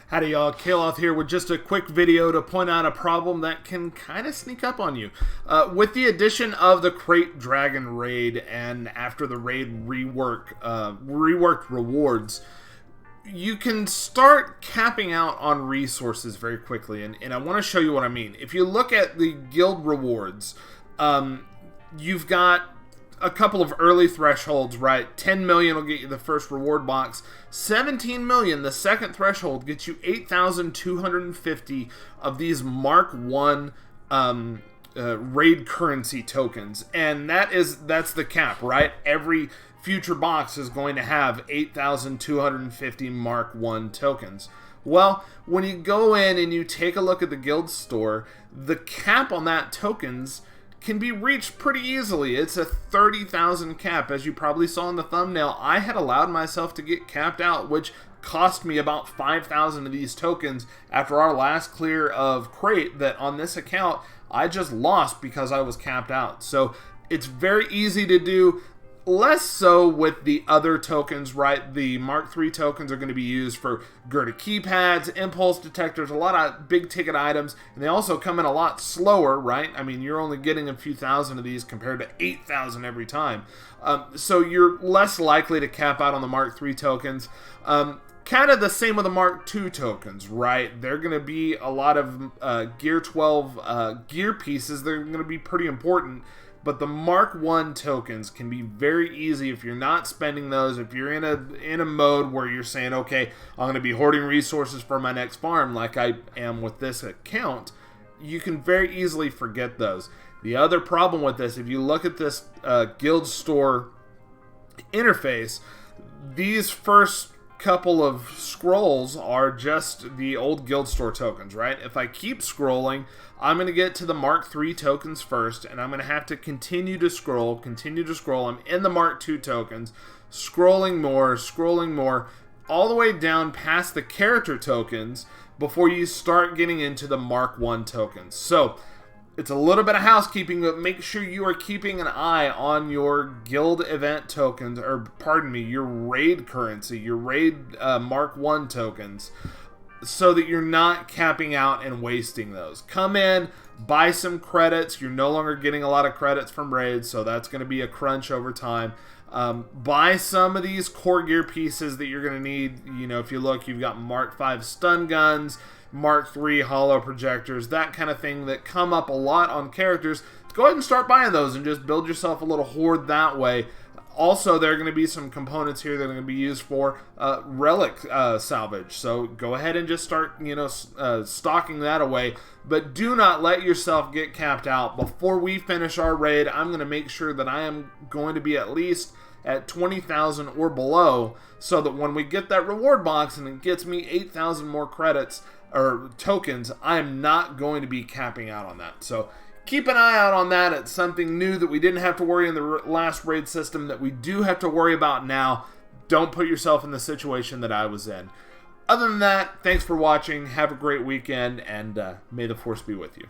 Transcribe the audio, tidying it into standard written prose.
Howdy y'all, Kaloth here with just a quick video to point out a problem that can kind of sneak up on you. With the addition of the Crate Dragon raid and after the raid reworked rewards, you can start capping out on resources very quickly, and I want to show you what I mean. If you look at the guild rewards, you've got a couple of early thresholds, right? 10 million will get you the first reward box. 17 million, the second threshold, gets you 8,250 of these Mark 1 raid currency tokens. And that's the cap, right? Every future box is going to have 8,250 Mark 1 tokens. Well, when you go in and you take a look at the guild store, the cap on that tokens can be reached pretty easily. It's a 30,000 cap. As you probably saw in the thumbnail, I had allowed myself to get capped out, which cost me about 5,000 of these tokens after our last clear of Crate that on this account I just lost because I was capped out. So it's very easy to do. Less so with the other tokens, right? The Mark III tokens are going to be used for girded keypads, impulse detectors, a lot of big ticket items, and they also come in a lot slower, right? I mean, you're only getting a few thousand of these compared to 8,000 every time. So you're less likely to cap out on the Mark III tokens. Kind of the same with the Mark II tokens, right? They're going to be a lot of Gear 12 gear pieces. They're going to be pretty important. But the Mark 1 tokens can be very easy if you're not spending those. If you're in a mode where you're saying, okay, I'm going to be hoarding resources for my next farm like I am with this account, you can very easily forget those. The other problem with this, if you look at this guild store interface, these first couple of scrolls are just the old guild store tokens, right? If I keep scrolling, I'm going to get to the Mark III tokens first, and I'm going to have to continue to scroll. I'm in the Mark II tokens, scrolling more, all the way down past the character tokens before you start getting into the Mark I tokens. So it's a little bit of housekeeping, but make sure you are keeping an eye on your guild event tokens, or pardon me, your raid currency, your raid Mark I tokens, so that you're not capping out and wasting those. Come in, buy some credits. You're no longer getting a lot of credits from raids, so that's going to be a crunch over time. Buy some of these core gear pieces that you're going to need. You know, if you look, you've got Mark V stun guns, Mark III hollow projectors, that kind of thing that come up a lot on characters. Go ahead and start buying those and just build yourself a little hoard that way. Also, there are going to be some components here that are going to be used for relic salvage. So go ahead and just start, stocking that away. But do not let yourself get capped out. Before we finish our raid, I'm going to make sure that I am going to be at least at 20,000 or below, so that when we get that reward box and it gets me 8,000 more credits or tokens, I am not going to be capping out on that. So keep an eye out on that. It's something new that we didn't have to worry in the last raid system that we do have to worry about now. Don't put yourself in the situation that I was in. Other than that, thanks for watching. Have a great weekend, and may the force be with you.